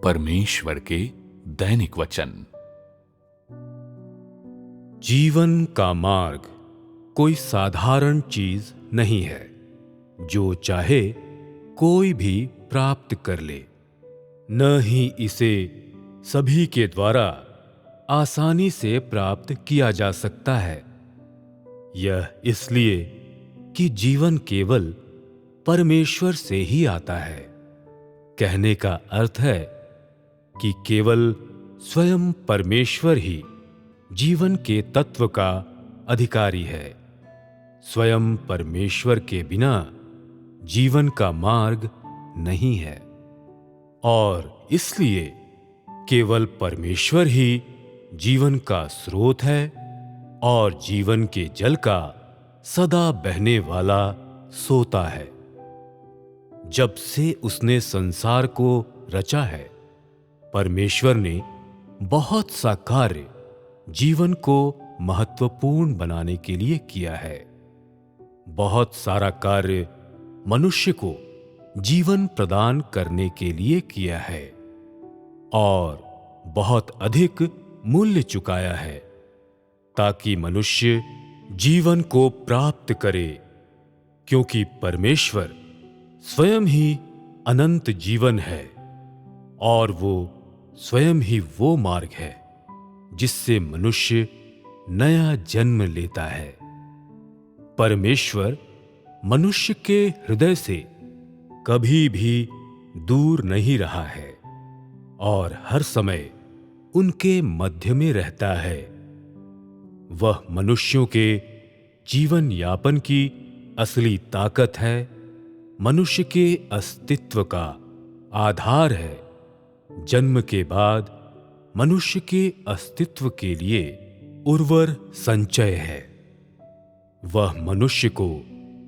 परमेश्वर के दैनिक वचन। जीवन का मार्ग कोई साधारण चीज नहीं है जो चाहे कोई भी प्राप्त कर ले। न ही इसे सभी के द्वारा आसानी से प्राप्त किया जा सकता है। यह इसलिए कि जीवन केवल परमेश्वर से ही आता है। कहने का अर्थ है कि केवल स्वयं परमेश्वर ही जीवन के तत्व का अधिकारी है। स्वयं परमेश्वर के बिना जीवन का मार्ग नहीं है और इसलिए केवल परमेश्वर ही जीवन का स्रोत है और जीवन के जल का सदा बहने वाला सोता है। जब से उसने संसार को रचा है, परमेश्वर ने बहुत सा कार्य जीवन को महत्वपूर्ण बनाने के लिए किया है। बहुत सारा कार्य मनुष्य को जीवन प्रदान करने के लिए किया है और बहुत अधिक मूल्य चुकाया है ताकि मनुष्य जीवन को प्राप्त करे, क्योंकि परमेश्वर स्वयं ही अनंत जीवन है और वो स्वयं ही वो मार्ग है जिससे मनुष्य नया जन्म लेता है। परमेश्वर मनुष्य के हृदय से कभी भी दूर नहीं रहा है और हर समय उनके मध्य में रहता है। वह मनुष्यों के जीवन यापन की असली ताकत है, मनुष्य के अस्तित्व का आधार है। जन्म के बाद मनुष्य के अस्तित्व के लिए उर्वर संचय है। वह मनुष्य को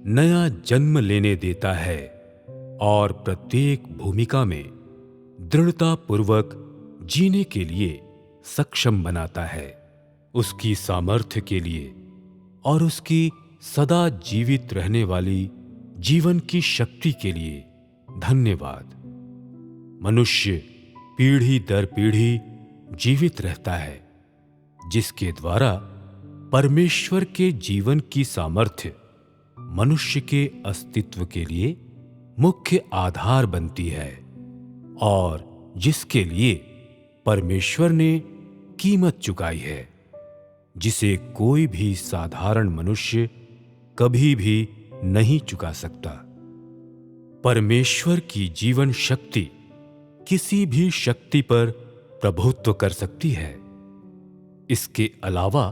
नया जन्म लेने देता है और प्रत्येक भूमिका में दृढ़तापूर्वक जीने के लिए सक्षम बनाता है। उसकी सामर्थ्य के लिए और उसकी सदा जीवित रहने वाली जीवन की शक्ति के लिए धन्यवाद। मनुष्य पीढ़ी दर पीढ़ी जीवित रहता है, जिसके द्वारा परमेश्वर के जीवन की सामर्थ्य मनुष्य के अस्तित्व के लिए मुख्य आधार बनती है और जिसके लिए परमेश्वर ने कीमत चुकाई है, जिसे कोई भी साधारण मनुष्य कभी भी नहीं चुका सकता। परमेश्वर की जीवन शक्ति किसी भी शक्ति पर प्रभुत्व कर सकती है। इसके अलावा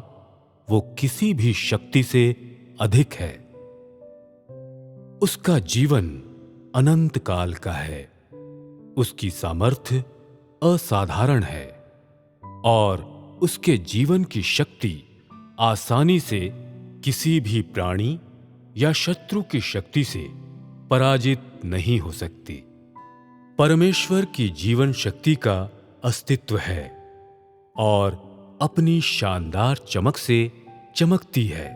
वो किसी भी शक्ति से अधिक है। उसका जीवन अनंत काल का है। उसकी सामर्थ्य असाधारण है और उसके जीवन की शक्ति आसानी से किसी भी प्राणी या शत्रु की शक्ति से पराजित नहीं हो सकती। परमेश्वर की जीवन शक्ति का अस्तित्व है और अपनी शानदार चमक से चमकती है,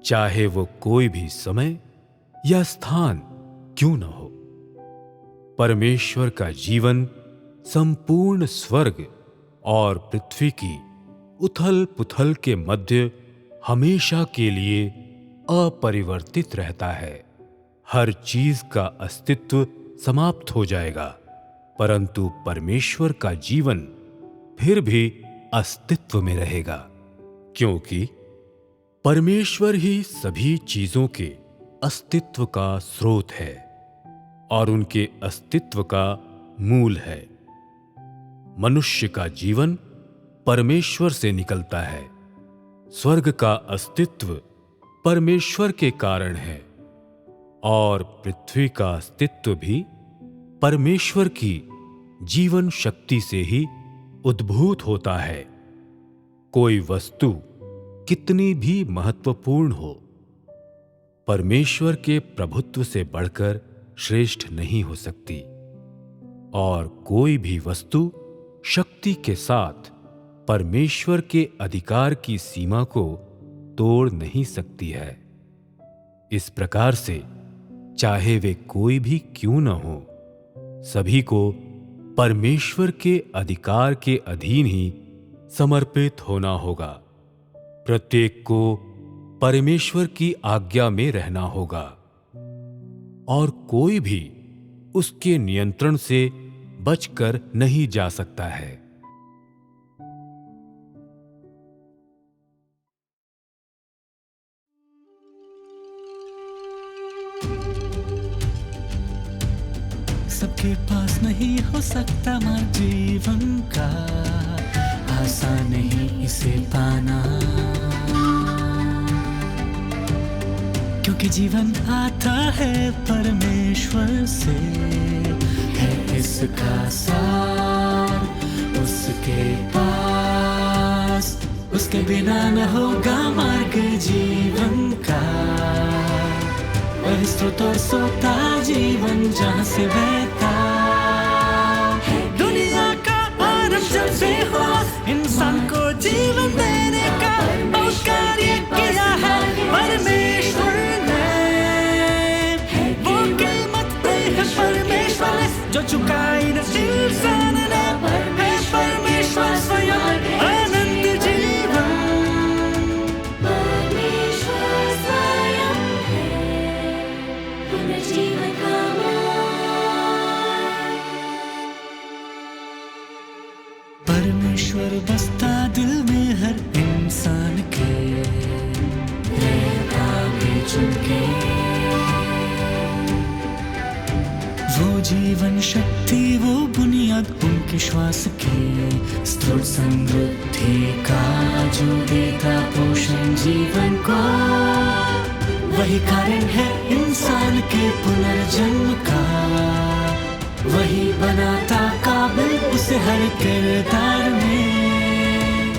चाहे वो कोई भी समय या स्थान क्यों न हो। परमेश्वर का जीवन संपूर्ण स्वर्ग और पृथ्वी की उथल पुथल के मध्य हमेशा के लिए अपरिवर्तित रहता है। हर चीज का अस्तित्व समाप्त हो जाएगा, परंतु परमेश्वर का जीवन फिर भी अस्तित्व में रहेगा, क्योंकि परमेश्वर ही सभी चीजों के अस्तित्व का स्रोत है और उनके अस्तित्व का मूल है। मनुष्य का जीवन परमेश्वर से निकलता है। स्वर्ग का अस्तित्व परमेश्वर के कारण है और पृथ्वी का अस्तित्व भी परमेश्वर की जीवन शक्ति से ही उद्भूत होता है। कोई वस्तु कितनी भी महत्वपूर्ण हो, परमेश्वर के प्रभुत्व से बढ़कर श्रेष्ठ नहीं हो सकती और कोई भी वस्तु शक्ति के साथ परमेश्वर के अधिकार की सीमा को तोड़ नहीं सकती है। इस प्रकार से चाहे वे कोई भी क्यों न हो, सभी को परमेश्वर के अधिकार के अधीन ही समर्पित होना होगा। प्रत्येक को परमेश्वर की आज्ञा में रहना होगा और कोई भी उसके नियंत्रण से बचकर नहीं जा सकता है। सबके पास नहीं हो सकता मार्ग जीवन का, आसान नहीं इसे पाना, क्योंकि जीवन आता है परमेश्वर से, है इसका सार उसके पास, उसके बिना न होगा मार्ग जीवन का। वह स्रोत और सोता जीवन जहाँ से बहता है। दुनिया का आरंभ जब से हुआ, इंसान को जीवन देने का बहुत कार्य किया है परमेश्वर ने। वो कीमत दी है परमेश्वर ने, जो चुकाई न इंसान ने, है परमेश्वर स्वयं अनंत जीवन। परमेश्वर बसता दिल में हर इंसान के, रहता भी चुनके। वो जीवन शक्ति, वो बुनियाद उनके श्वास की, स्रोत समृद्धि का जो देता पोषण जीवन को। वही कारण है इंसान के पुनर्जन्म का, वही बनाता काबिल उसे हर किरदार में।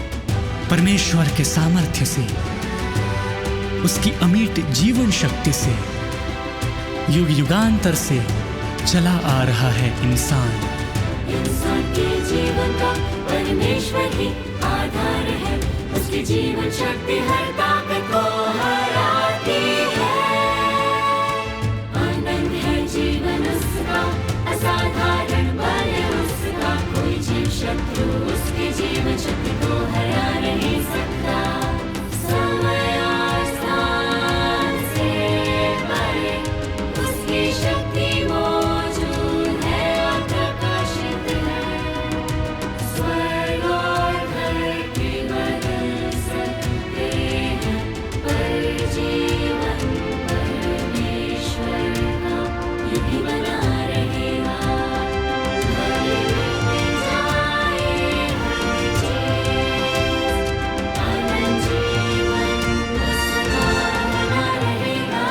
परमेश्वर के सामर्थ्य से, उसकी अमिट जीवन शक्ति से, युग युगांतर से चला आ रहा है इंसान। इंसान के जीवन का परमेश्वर ही आधार है, उसकी जीवन शक्ति हर ताकत को हराती है। आनंद है जीवन उसका, असाधारण बल है उसका, कोई जीव शत्रु उसकी जीवन शक्ति को हरा नहीं सकता। समय और स्थान से परे उसकी शक्ति मौजूद है और प्रकाशित है। स्वर्ग और धरती बदल सकते हैं, पर जीवन परमेश्वर का यूं ही बना रहेगा। भले मिट जाए हर चीज़, आनंद जीवन उसका बना रहेगा।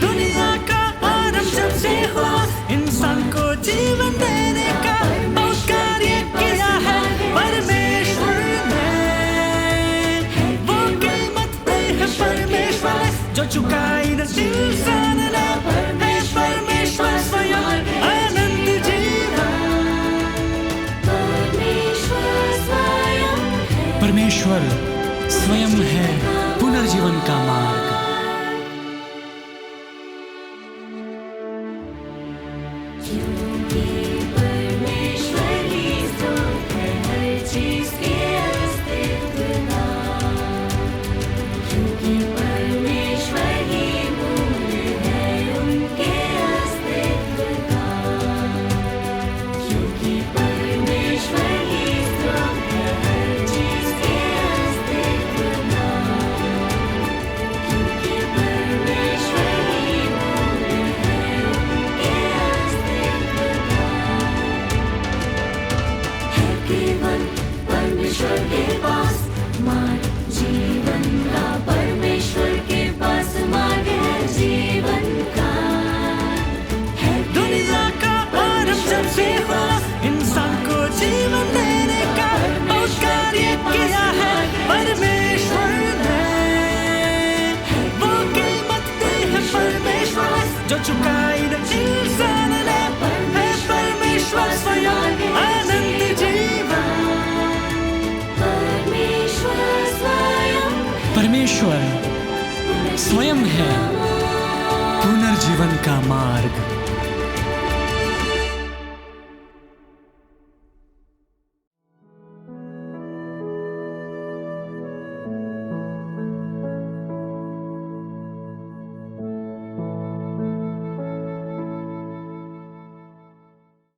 दुनिया का आरंभ जब से हुआ, इंसान को जीवन देने का बहुत कार्य किया है परमेश्वर ने। वो कीमत दी है परमेश्वर ने, जो चुकाई न इंसान ने, है परमेश्वर स्वयं अनंत जीवन। परमेश्वर स्वयं है पुनर्जीवन का मार्ग। क्योंकि परमेश्वर ही स्रोत है हर चीज़ के अस्तित्व का, क्योंकि परमेश्वर ही मूल है उनके अस्तित्व का, क्योंकि परमेश्वर ही स्रोत है हर चीज़ के अस्तित्व का, क्योंकि परमेश्वर ही मूल है उनके अस्तित्व का। है केवल परमेश्वर के पास मार्ग जीवन का, परमेश्वर के पास मार्ग है जीवन का। है दुनिया का आरंभ जब से हुआ, इंसान को जीवन देने का बहुत कार्य किया है परमेश्वर ने। वो कीमत दी है परमेश्वर ने, जो चुकाई न इंसान ने, है परमेश्वर स्वयं अनंत जीवन। परमेश्वर स्वयं है पुनर्जीवन का मार्ग।